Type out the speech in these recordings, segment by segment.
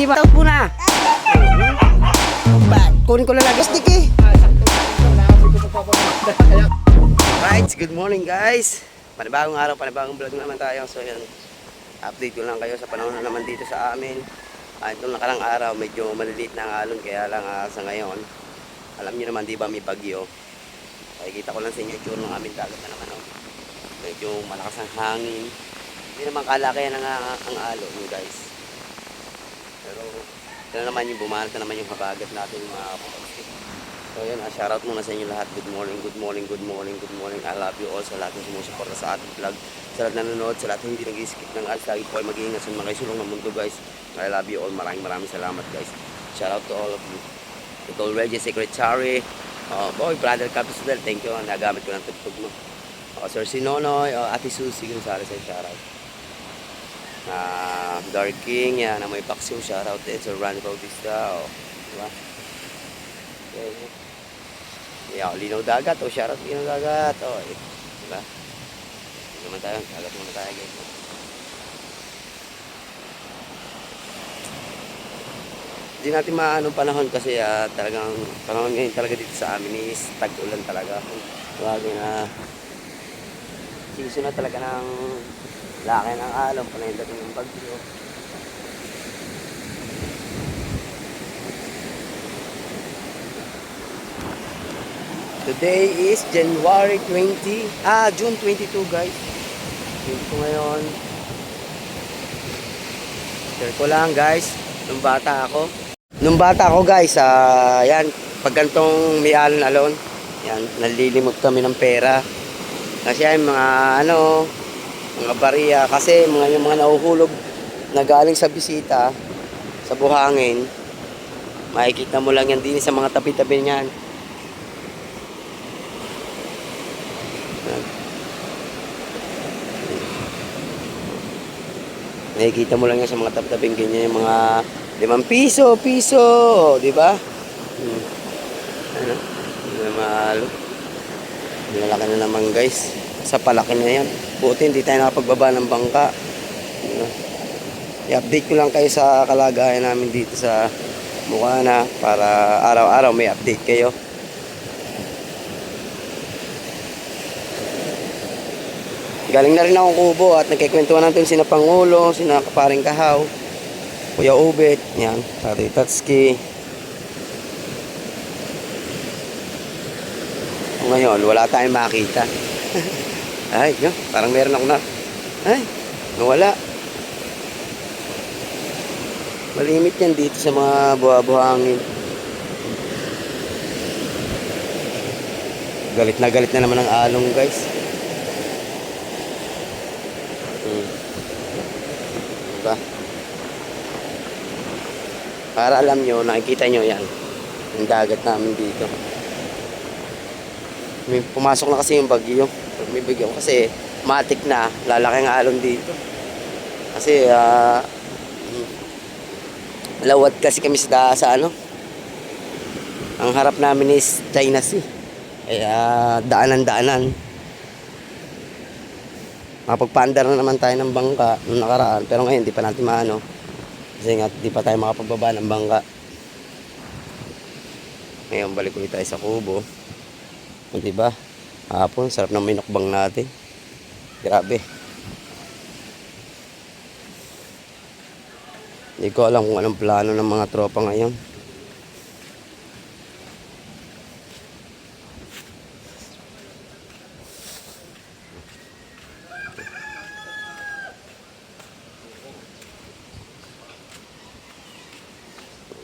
Tawag mo na. Kunin ko lang lagi stick eh. Right, good morning guys. Panibagong araw, panibagong vlog naman tayo. So yan, update ko lang kayo sa panahon na naman dito sa amin. Itong nakarang araw, medyo maliliit na ang alon. Kaya lang sa ngayon, alam niyo naman di ba may bagyo. Nakikita ko lang sa inyo yung tsura ng aming dagat na naman. Medyo malakas ang hangin. Hindi naman kalakayan ang alon guys. Pero ito naman yung bumanat na naman yung habagat natin mga kapatid. So yun, shoutout muna sa inyo lahat. Good morning, good morning, good morning, good morning. I love you all sa lahat ng sumusuporta sa ating vlog. Sa lahat na nanonood, sa lahat ng hindi nag-skip ng ads. Lagi po ay mag-iingat sa mga sulong ng mundo guys. I love you all. Maraming salamat guys. Shoutout to all of you. Ito already secretary. Boy, brother Capisbel, thank you. Nagamit ko ng tugtog mo. Sir Sinonoy, Ate Susie Gonzales, shoutout. Dark King, yan, may paksiw, shoutout din. Sir Ron Bautista, diba? Okay. Yeah, linaw dagat, shoutout linaw dagat, diba? Hindi naman tayo, dagat muna tayo guys. Hindi natin maano panahon kasi talagang panahon ngayon talaga dito sa amin is tag-ulan talaga. Lagi na season na talaga ng laki ng alon, panay dating ng bagyo. Today is January 20, June 22 guys. Yun ko ngayon. Share ko lang guys, nung bata ako guys, yan, pag gantong may alon, yan, nalilimot kami ng pera. Kasi ay mga mga bariya, kasi yung mga nahuhulog na galing sa bisita, sa buhangin, makikita mo lang yan din sa mga tabi-tabi niyan. Nakikita mo lang yan sa mga tabi-tabing ganyan, yung mga 5 piso, di ba? Mahalo. Malaki na naman guys. Sa palaki na yan. Buti hindi tayo nakapagbaba ng bangka. I-update ko lang kayo sa kalagayan namin dito sa Bukana para araw-araw may update kayo. Galing na rin akong Kubo at nagkikwentuhan natin sina Pangulo, sina Kaparing Kahaw, Kuya Ubet, yan, Tatay Tatski. Ngayon, wala tayong makita. Ay, no, parang meron ako na. Ay, nawala. Malimit yan dito sa mga buha-buhangin. Galit na naman ang along guys. Diba? Para alam nyo, nakikita nyo yan. Yung dagat namin dito. May pumasok na kasi yung bagyo. May bagyo kasi matik na, lalaki ang alon dito. Kasi lawat kasi kami sa ang harap namin is China Sea. Kaya daanan. Makapagpaandar na naman tayo ng bangka nung nakaraan, pero ngayon di pa natin maano. Kasi nga di pa tayo makapagbaba ng bangka. Ngayon balik ulit tayo sa Kubo. Diba? Hapon, sarap ng minukbang natin. Grabe. Hindi ko alam kung anong plano ng mga tropa ngayon.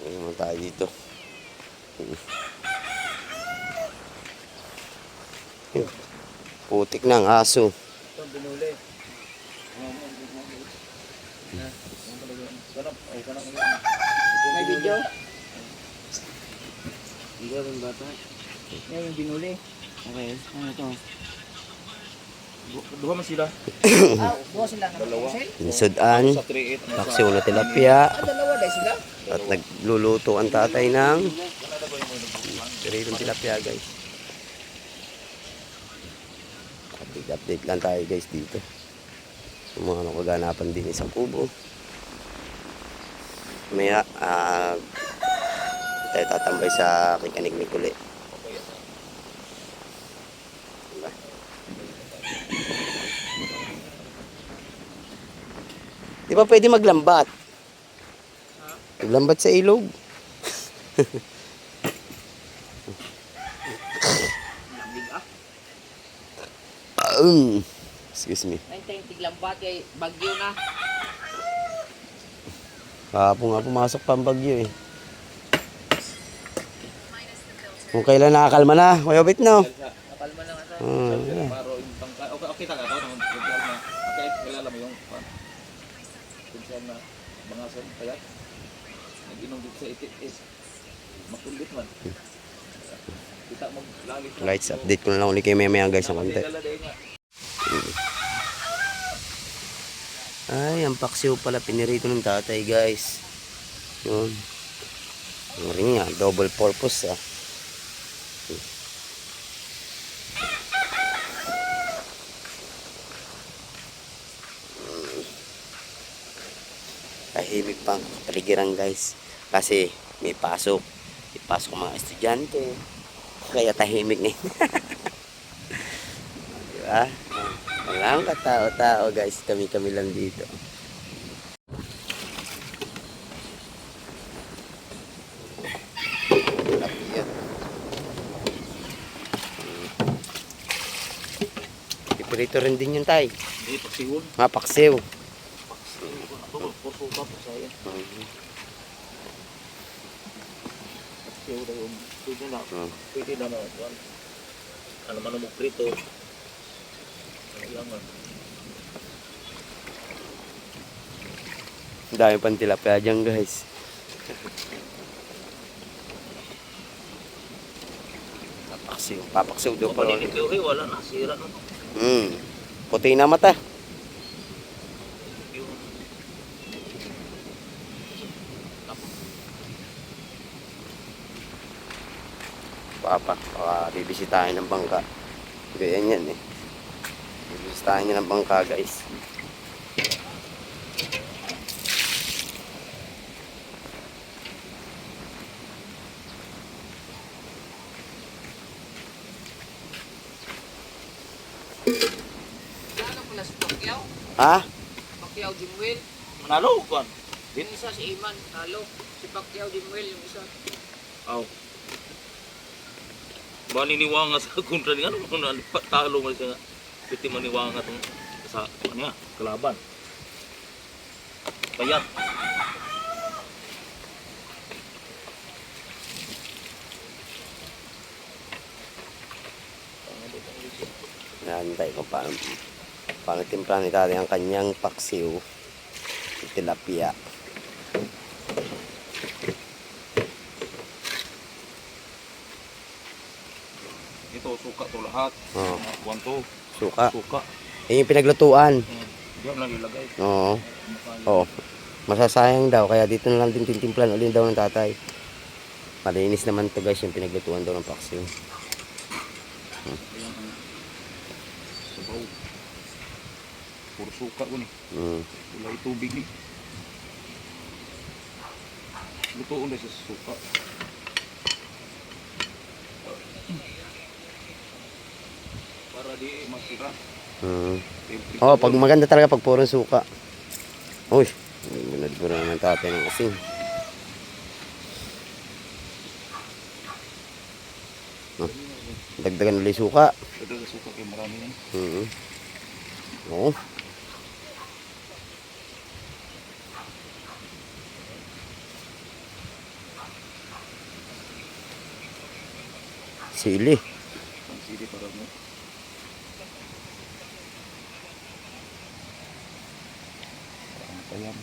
Ano naman tayo dito? Putik na ang aso. Ito, binuli. May video? Hindi rin bata. Yan yung binuli. Okay, ano ito? Duha man sila. Duha sila. Dalawa. Sudan, paksiw na tilapia. Dalawa dahil sila. At nagluluto ang tatay ng piritong tilapia guys. Update lang tayo guys dito. Yung mga kaganapan din sa Kubo. Maya, tayo tatambay sa kikanig ni Kuli. Diba? Di ba pwede maglambat? Maglambat sa ilog. Lamig ah. Excuse me. Ayun tayong tiglambat kay bagyo na. Kahapon nga pumasok pa ang bagyo eh. Kung kailan nakakalma na, Kuya Bit, no? Nakalma na nga sa. Yeah. Paro yung tangka. Okay taga to nang bigla na. Okay, kilala mo yung pinsan na mga son kaya nag-inom dito sa itit is makulit man. Kita mo lagi sa Lights, update ko na lang ulit kayo maya guys ng konti. Ay, ang paksiw pala pinirito ng tatay guys. Yun. Ang ring nga, double purpose ah. Tahimik pang paligiran guys. Kasi may pasok. May pasok mga estudyante. Kaya tahimik na yun. Diba? Walang katao-tao guys. Kami-kami lang dito. Piprito rin din yung tay. Hindi paksiwon. Mapaksiw. Puso ka po saya. Paksiw daw yung pwede na. Pwede na naman. Ano man mo prito. Kailangan. Ang dami pang tilapia dyan guys. Papaksiw. Papaksiw daw Kung pala. paninigyo eh, wala na. Sira na. Puti na mata. Yung Baka bibisitahin ng bangka. Ganyan yan eh. Bibisitahin niya ng bangka guys. Ano pala si Pacquiao? Ha? Pacquiao Jimwell. manalo kan. Yung isa si Iman, talo. Si Pacquiao Jimwell yung isa. Aw. Maniniwanga sa kontra ni ano talo man siya nga. Piti maniwanga tong sa kanya kalaban. Payat. Nahantay ko paano timpla ni tatay ang kanyang paksiw. Tilapia. Ito suka to lahat. Oo. One to Suka. suka. Yan yung pinaglutuan. Diyan lang ilagay. Oo. Oo. Masasayang daw. Kaya dito na lang din tintimplan ulit daw ng tatay. Malinis naman to guys yung pinaglutuan daw ng paksiw. Ayan ang sabaw. Puro suka ko ni. Wala tubig ni. Lutuon na sa suka. Para di masira. Oh, pag maganda talaga pag puro suka. Uy, binadbura naman tatay ng asin. Dagdagan ulit suka. Ito sa suka kay marami na. Oo. Sili. Ang sili para mo. Ang payam.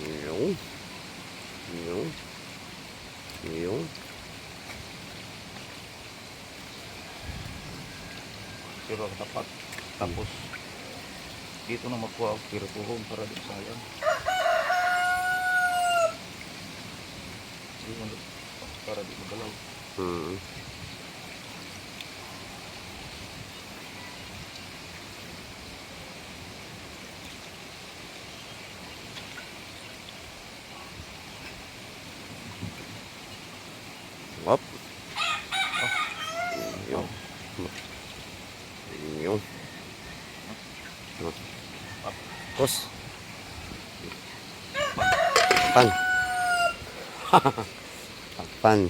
Yun. Yun. Yung. Pero dapat tapos dito na magkuha og pero tuhog para di sayang. Para di magalaw. Hmm. Wop. Yung. Yung. Pus. Pan. Pan.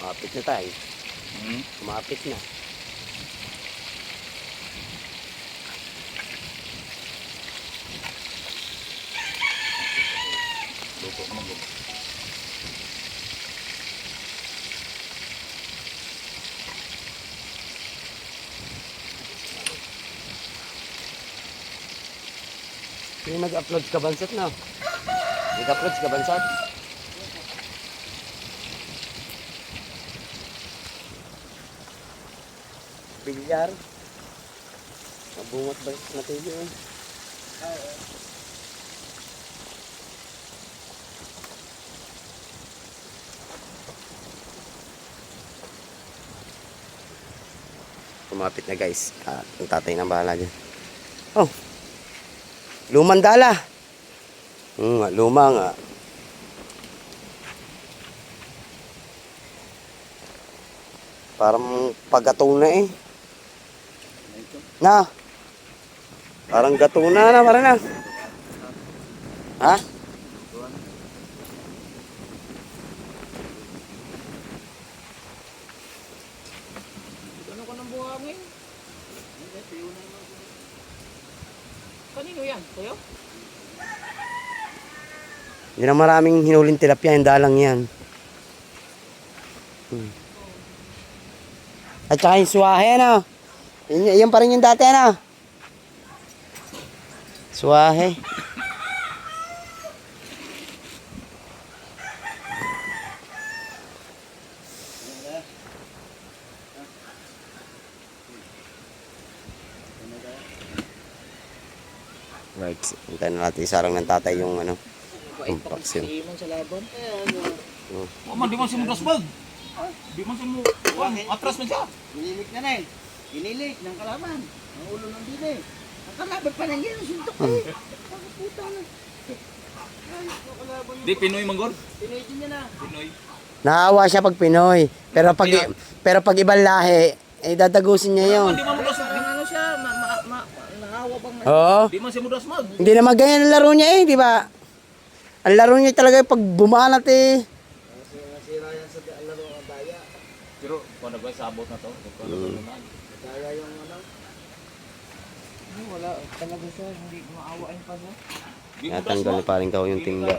Kumapit na tayo. Kumapit na. Luto naman gud. Yung nag-upload ka bansat na. Nag-upload ka bansat. Bilyar. Mabungot ba natin yun? Kumapit na guys. Ang tatay ng bahala dyan. Oh. Lumang dala. Luma nga. Parang paggatong na eh. Na. Parang gatong na parang na. Ha? Ano ko ng buhangin? Kanino yan? Kuya? Yun ang maraming hinuling tilapia. Yung dalang yan. At saka yung suwahe, ano? Yan pa rin yung dati, ano? Suwahe. Right. Hintayin na natin isarang ng tatay yung ano. Yung vaccine. Iman sa laban. Oh man di man si mo dasbag. Di man si mo kuan atras man siya. Inilik na eh. Inilik ng kalaban. Ang ulo ng dine. Ang kalaban pa nangyay. Suntok eh. Pagkaputa na. Ay, ang kalaban. Di Pinoy manggod. Pinoy din niya na. Pinoy. Naawa siya pag Pinoy. Pero pag ibang lahi, eh dadagusin niya yun. Di man mo dasbag. Ano siya? Naawa bang Oo. Di man si mo dasbag. Hindi naman ganyan ang laro niya eh, di ba? Ang laro niya talaga pag bumanat eh. Nasira yan sa laro ng daya. Pero kuan ba sabot na to? Kuan na. Daya yung ano. Wala. Talaga siya. Hindi maawain pa siya. Di mo Natanggal ni dasbag. paring kao yung timba.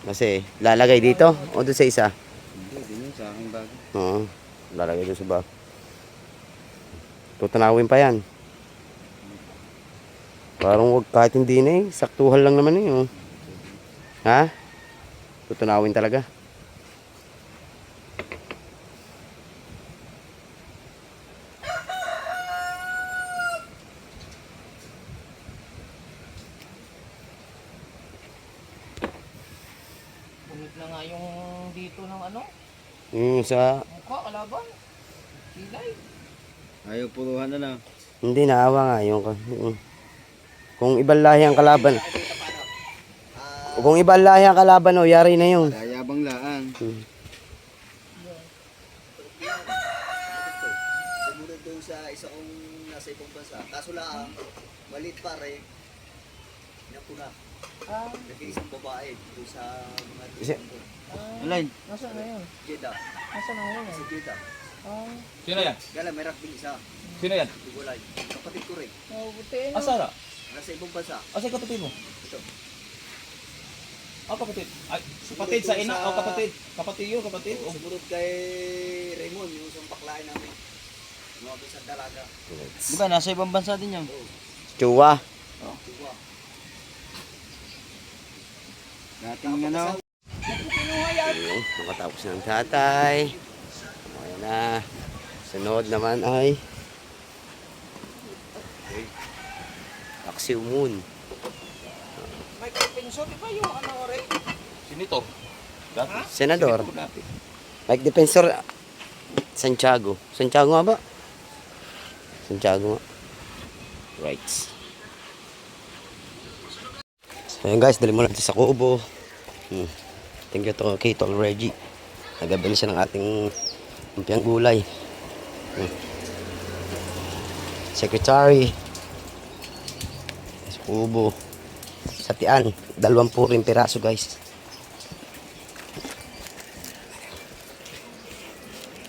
Kasi lalagay dito o doon sa isa. Hindi, din yun sa aking bago. Oo. Lalagay doon sa bag. Tutunawin pa yan. Parang wag kahit hindi na eh. Saktuhan lang naman eh. Oh. Ha? Tutunawin talaga. Bumit na nga yung dito ng ano. Yung sa... Mukha, kalaban. Kilay. Ayaw puruhan na na. Hindi, naawa nga. Kung ibang lahi ang kalaban. Kung ibang lahi ang kalaban, oh, yari na yun. Kayabang laan. Sumunod doon sa isa kong nasa ibang bansa. Kaso lang, malit pa rin. ko na. Nag-iisang babae doon sa mga Isa- Alin? Nasaan na yun? Jeddah. Nasaan na yun? Sa Jeddah. Sino yan? Kaya may rafting isa. Sino yan? Tugulay. Kapatid ko rin. Asa na? Nasa ibang bansa. Asa yung kapatid mo? Ito. Kapatid. Ay, kapatid sa ina. Kapatid. Kapatid yun, kapatid. Sumunod kay Raymond, yung isang baklain namin. Mga sa dalaga. Di ba, nasa ibang bansa din yan? Chua. Diba? Dating ano? Ayun, nakatapos ng tatay. Ayan na. Sunod naman ay Axiom Moon. Sino ito? Dati. Senador. Sino ito dati? Mike Defensor Santiago. Santiago nga ba? Santiago nga. Right. So yun guys, dali mo lang ito sa kubo. Thank you to kay Tol Reggie. Nagabili siya ng ating lumpiang gulay. Secretary. Sa kubo. Sa tian. 20 rin piraso guys.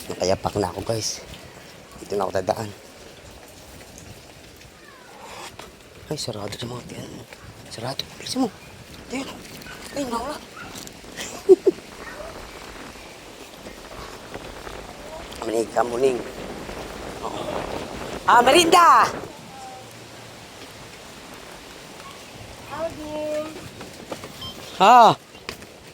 Nakayapak na ako guys. Dito na ako dadaan. Ay, sarado sa mga tiyan. Sarado. Bilisan mo. Tiyan. Ay, nawala. Muning ka, muning. Ah, merinda! Ah,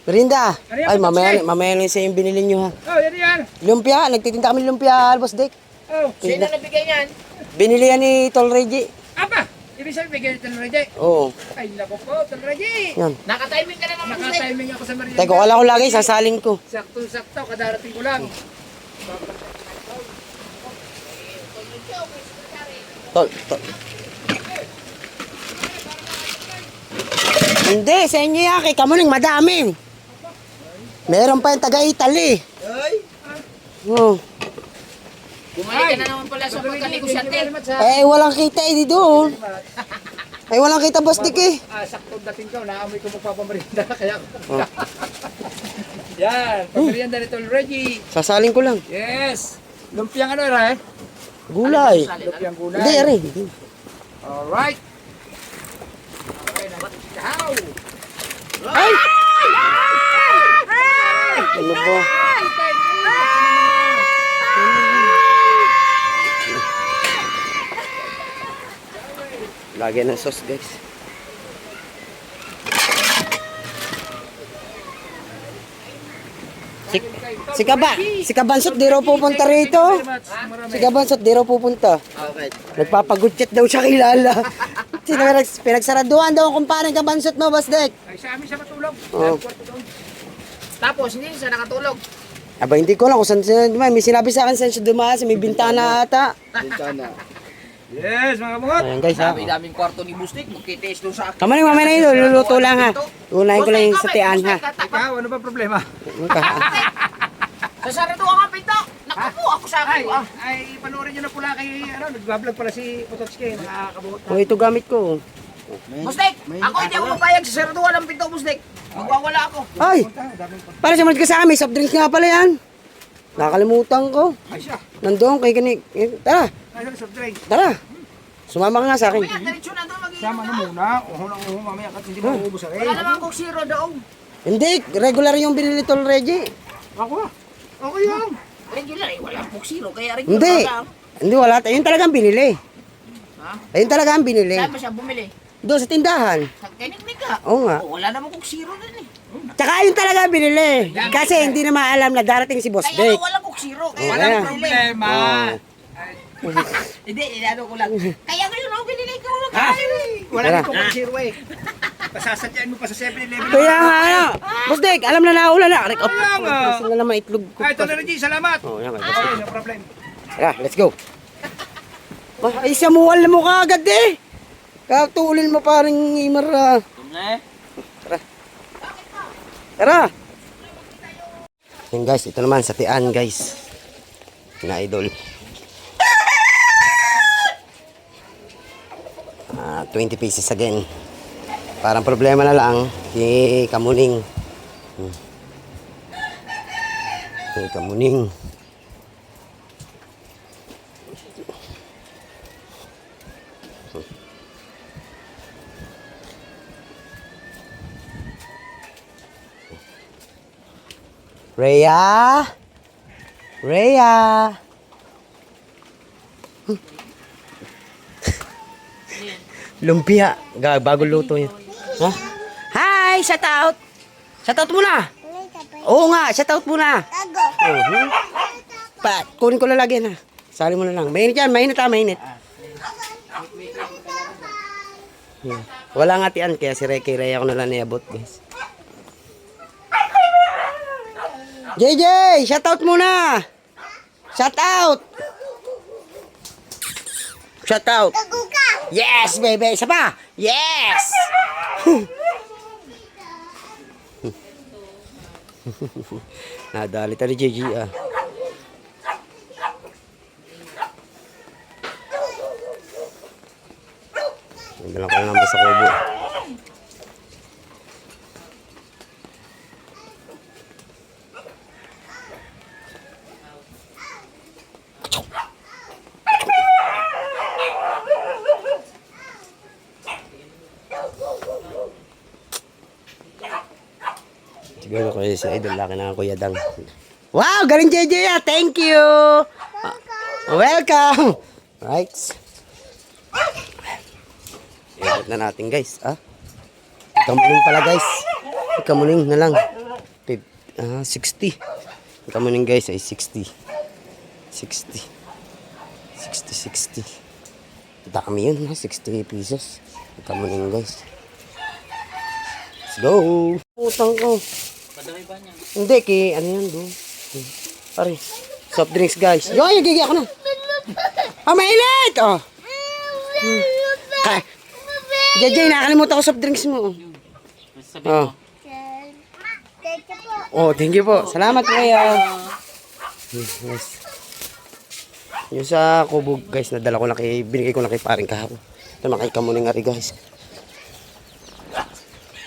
merinda. Ay, mamaya na sa yung binili nyo ha. Oh, yan yan. Lumpia, nagtitinda kami lumpia, Boss Dick. Oh, sino nabigay niyan? Binili yan ni Tol Reggie. Aba, ibig sabihin bigyan ni Talreje. Oo. Ay, naku po, Talreje. Yan. Nakatiming ka na naman. Nakatiming ako sa merienda. Teko, kala ko lagi, sasalin ko. Sakto-sakto, kadarating ko lang. Tol. Hindi, sa inyo yan, kay Kamuning, madami. Meron pa yung taga-Italy. Ay! Oh. Bumalik ka na naman pala sa pagkaligosyante. Walang kita eh, doon. Ay, walang kita, Boss Dick eh. Sakto dating ko, naamoy ko magpapamerienda kaya ako. Oh. Yan, pamerienda ni Talreje. Sasalin ko lang. Yes. Lumpiang ano ra eh? Gulay. Lumpiang gulay. Hindi, ari. Alright. Okay, how? Ay! Ano ba? Lagyan ng sauce, guys. Si Kabansot, di raw pupunta rito. Si Kabansot, di raw pupunta. Okay. Nagpapagutsit daw siya kilala. Pinagsaraduhan daw kung paano Kabansot mo, Boss Dick. Ay, sa amin siya matulog. Oo. Tapos, hindi siya nakatulog. Aba, hindi ko lang kung saan siya dumaan. May sinabi sa akin saan siya dumaan. May bintana ata. Bintana. Yes, mga bungot. Ayan guys ha. Dami-daming kwarto ni Bustik. Magkitiis doon sa akin. Kamaning mamaya na yun. Luluto lang ha. Unahin ko lang yung sa tiyan ha. Ikaw, ano ba problema? Sasarado ang pinto. Naku po, ako sa Ay, akin. ay, panoorin nyo na pula kay, ano, nagbablog pala si Pototski. Nakakabuhot na. O ito gamit ko. Mustik, ako hindi ako mapayag sa sarduan ng pinto, Mustik. Magwawala ako. Ay! Para sa ka sa amin. Soft drinks nga pala yan. Nakakalimutan ko. Ay siya. Nandoon kay kanik. Tara. Ay, soft drink. Tara. Sumama ka nga sa akin. Kaya, diretso na doon mag-inom Sama na na. muna. Uho na uho mamaya kasi hindi mo uubos rin. Wala naman kong zero doon. Hindi. Regular yung binili Tol Reggie. Ako ah. Okay yan. Regular eh, wala kong zero. Kaya regular Hindi. lang. Hindi wala. Ayun talagang binili. Ha? Ayun talagang binili. Saan ba siya bumili? Doon sa tindahan. Sa kiniknik ka. Oo nga. Oh, wala naman kong zero din eh. Tsaka ayun talaga binili. Kasi hindi na maalam na darating si Boss Kaya Dick. wala kong zero. Kaya Oh, walang ayan. problema. Oh. Hindi, ano ko lang. Kaya ngayon ako binili ko lang. Wala Tara. na kong zero eh. Pasasadyain mo pa sa 7-Eleven. Kaya nga ano. Boss Dick, alam na naulan na. Arik, Kaya nga. Kasi na naman itlog ko. Ay, Talreje, salamat. Oh, yan. Okay, no problem. Tara, let's go. Ay, samual mo ka agad eh. Katulin mo parang imara. Tara. Tara. Yan guys, ito naman sa tian guys. Na idol. 20 pieces again. Parang problema na lang si Kamuning. Si Kamuning. Rhea? Rhea? Lumpia. Bago luto yun. Ha? Hi! Shout out! Shout out muna! Oo nga, shout out muna! Kunin ko na lagi na. Sali mo na lang. Mainit yan, mainit ha, mainit. Wala nga tiyan, kaya si Reki Rhea ko na lang niabot, guys. JJ! Shout out muna! Shout out! Shout out! Yes, baby! Isa pa! Yes! Nadali tayo ni JJ ah. Nagdala ko na naman sa kubo. Siguro kayo si Idol, laki na Kuya Dang. Wow, galing JJ ah. Thank you. Welcome. Right. Ikot na natin guys. Kamuning pala guys. Kamuning na lang. 60. Kamuning guys ay 60. 60. 60. Dami yun ha. 60 pesos. Kamuning guys. Let's go. Utang ko. Padami pa niya. Hindi, ano yan doon? Pare, soft drinks guys. Yo, gigi ako na. Mainit! Oh. Jajay, nakalimutan ko soft drinks mo. Oh. Oh, thank you po. Salamat po kayo. Yes. Yung sa kubog guys, nadala ko na binigay ko na kay paring kahapon. Ito na kay Kamuning ari guys.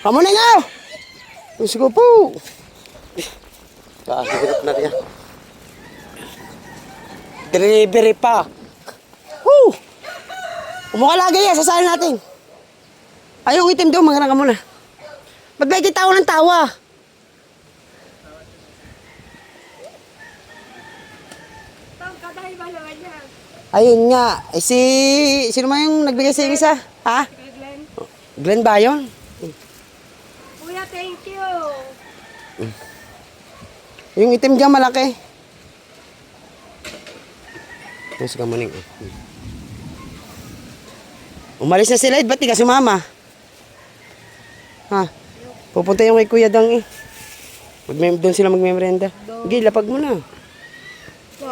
Kamuning ah! Let's go po! Hirap na rin. Delivery pa. Woo! Umukha lagi yan, sasali natin. Ayong itim doon, magana ka muna. Ba't ba ikitawa ng tawa? Ayun nga. Sino man yung nagbigay sa isa? Ha? Glenn ba yun? Kuya, thank you. Yung itim dyan malaki. Yung sa Kamuning. Umalis na sila, ba't di ka sumama? Ha? Pupunta yung kay Kuya Dang eh. Doon sila magmemerenda. Sige, lapag mo na.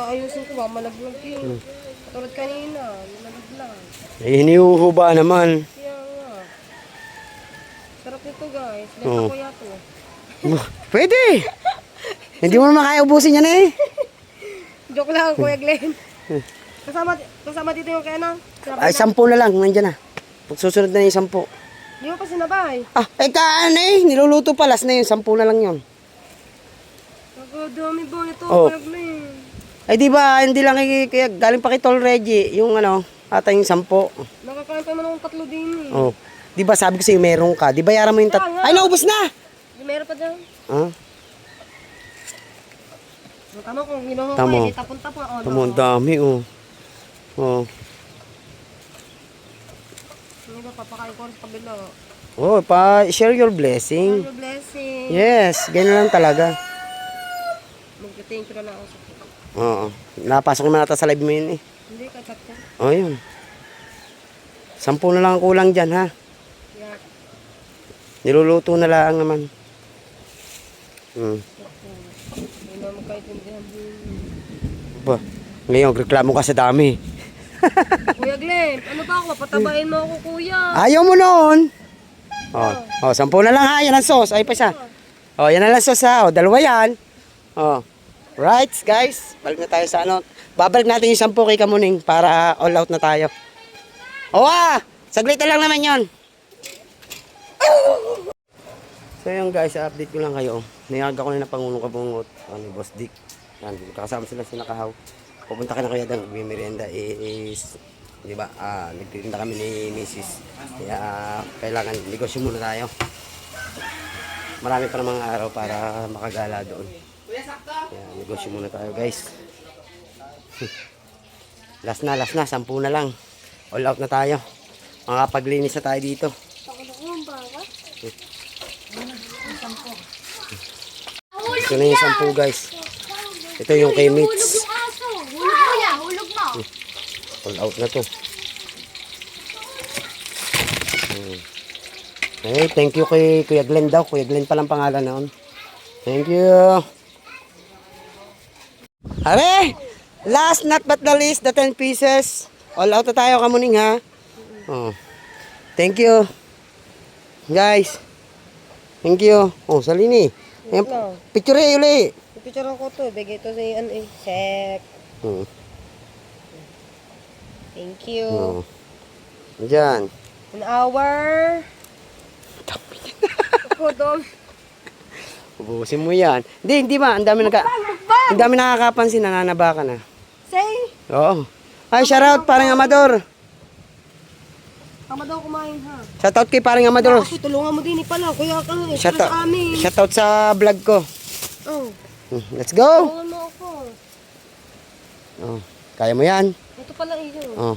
Ayusin ko, mamalaglag yun. Tulad kanina, malaglag. Eh, hinihuhuba naman. Kaya nga. Sarap nito guys. Oo. Benta ko yato. Pwede. Hindi mo naman kaya ubusin yan eh. Joke lang, Kuya Glenn. Kasama dito yung kena. Ay, 10 na lang, nandyan na. Pag susunod na yung 10. Di mo pa sinabay. Ano eh, niluluto pa, last na yun, 10 na lang yun. Nagdami ba nito, Oh. Kuya Glenn? Ay di ba, hindi lang kaya galing pa kay Tol Reggie, yung ata yung 10. Nakakain pa naman akong 3 din eh. Oh. Di ba sabi ko sa'yo meron ka, di ba yaran mo yung Kaya nga. Ay, naubos na! Di meron pa dyan. Ah, Tama kung ginuho ko Tama. eh, tapon-tapon. Oh, tamo, ang dami oh. Oh. Hindi ba papakain ko sa kabila? Oh, share your blessing. Your blessing. Yes, ganyan lang talaga. Mag-thank you na lang ako sa Oo. Napasok naman nata sa live mo yun eh. Hindi, kachat ka. Oh, yun. 10 na lang ang kulang dyan, ha? Yeah. Niluluto na lang naman. Hindi na magkaintindihan din. Ba, ngayon, reklamo ka sa dami. Kuya Glenn, ano ba ako? Papatabain mo ako, kuya. Ayaw mo noon. Oh, 10 na lang ha. Yan ang sauce. Ay pa siya. Oh, yan ang sauce ha. Oh, 2 yan. Oh. Right, guys. Balik na tayo sa Babalik natin yung 10 kay Kamuning para all out na tayo. Oh, saglit na lang naman yon. So yun guys, update ko lang kayo. Niyag ako na Pangulong Kabungot, Boss Dick. Yan, kasama sila si Nakahaw. Pupunta ka na kaya doon, magmimerienda is, di ba, nagtitinda kami ni Mrs. Kaya kailangan negosyo muna tayo. Marami pa namang araw para makagala doon. Kaya negosyo muna tayo guys. Last na, 10 na lang. All out na tayo. Makapaglinis na tayo dito. Ito na yung 10 guys. Ito yung kay Mitch. Hulog kuya, hulog mo. All out na to. Hey, thank you kay Kuya Glenn daw. Kuya Glenn palang pangalan noon. Thank you. Are! Last not but the least, the 10 pieces. All out na tayo kamuning ha. Oh. Thank you. Guys. Thank you. Oh, salini. Ayan, picture uli. Picture ko to. Bigay to sa ano eh. Check. Thank you. Oh. Diyan. 1 hour. Ako dong. Ubusin mo yan. Hindi ba? Ang dami nakakapansin, nananaba ka na. Say. Oo. Ay, shoutout, parang Amador. Tama daw kumain ha. Shoutout kay parang Amador. Ako tulungan mo din pala. Kuya ka eh. Shoutout, Para sa amin. shoutout sa vlog ko. Oh. Let's go. Tulungan mo ako. Oh, kaya mo yan. Ito pala iyo. Oh.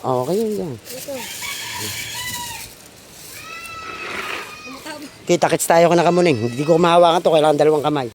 Oh, okay yan. Ito. Kita-kits tayo ka nakamuning. Hindi ko mahawakan to. Kailangan 2 kamay.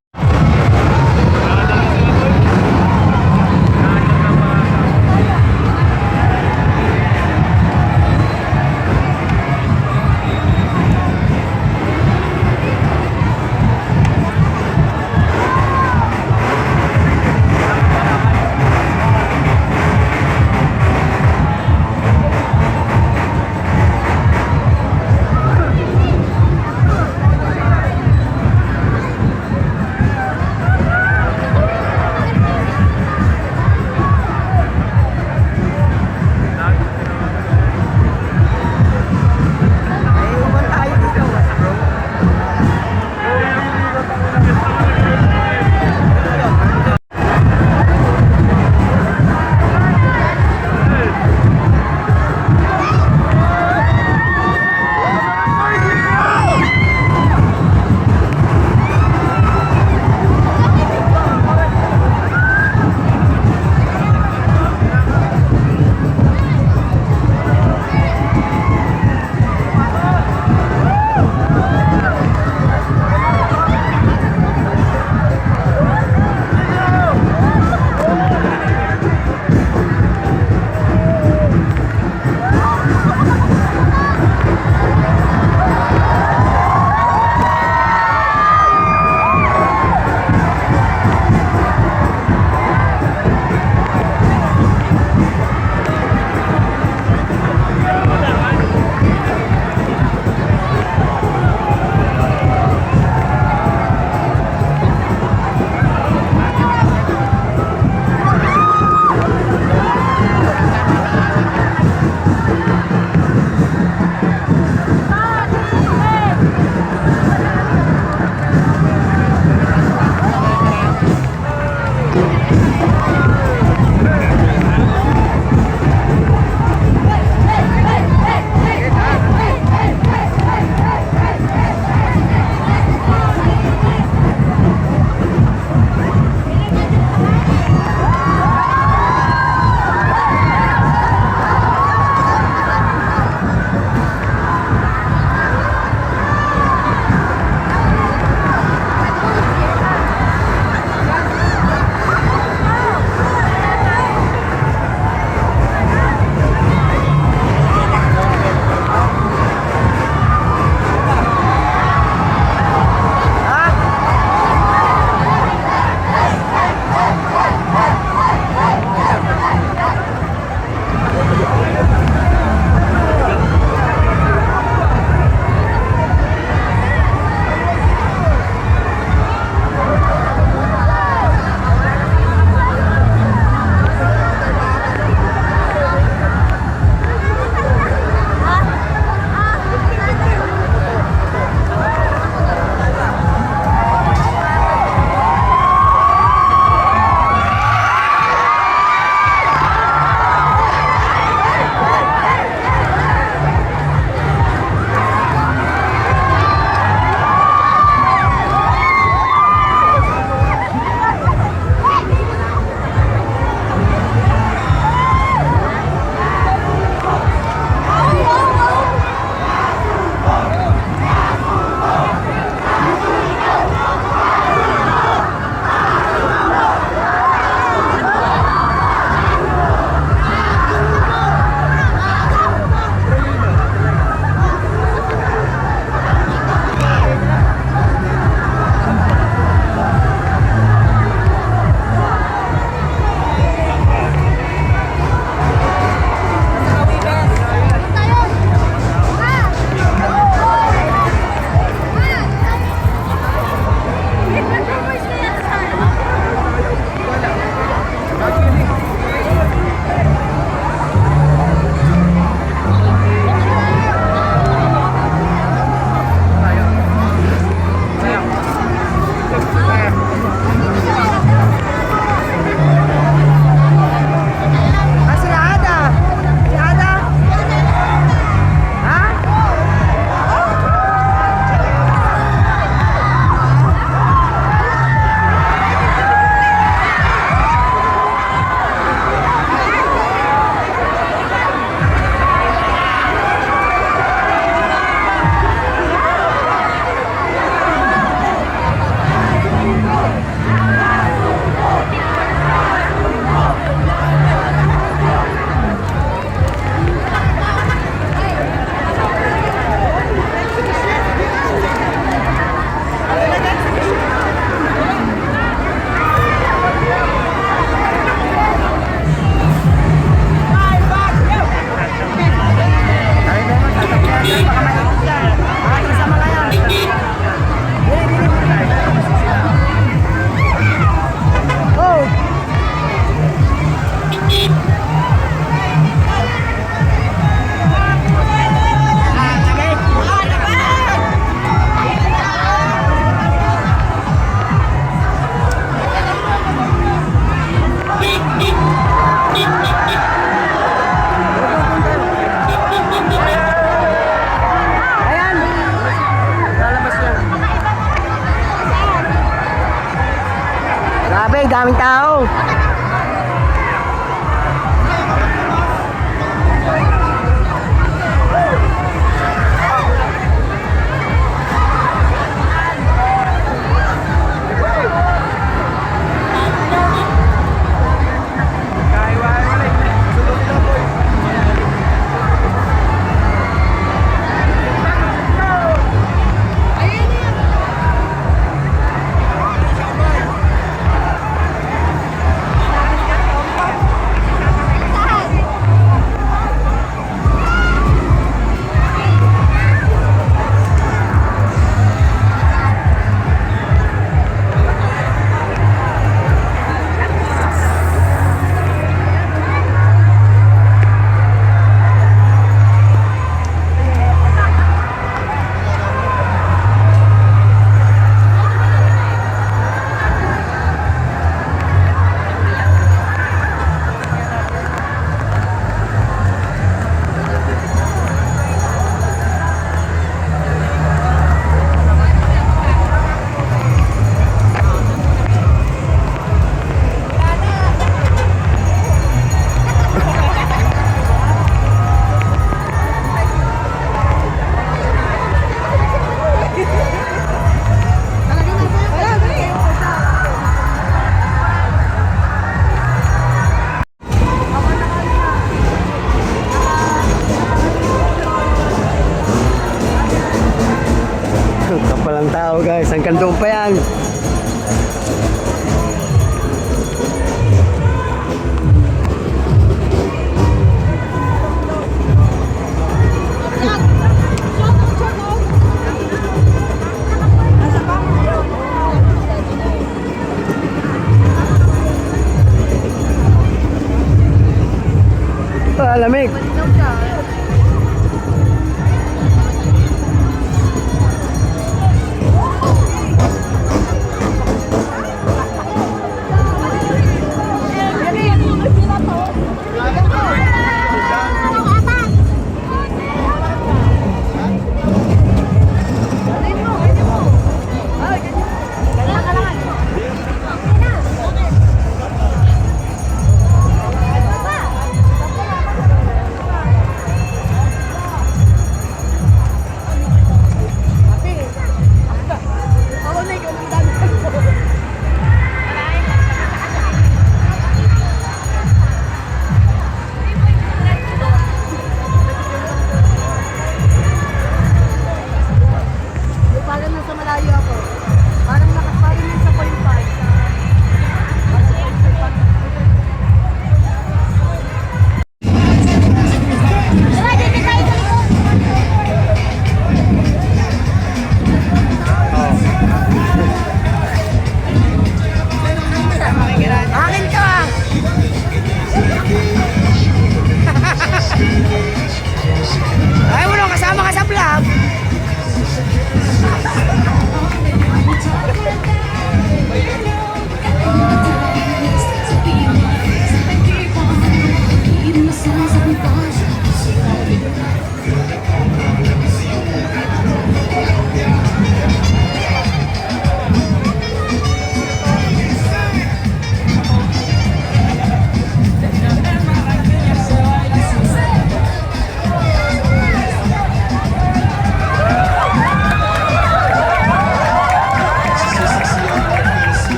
Ay, daming tao. Kapalang tao guys, hanggang doon pa yan. Lamig.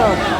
to.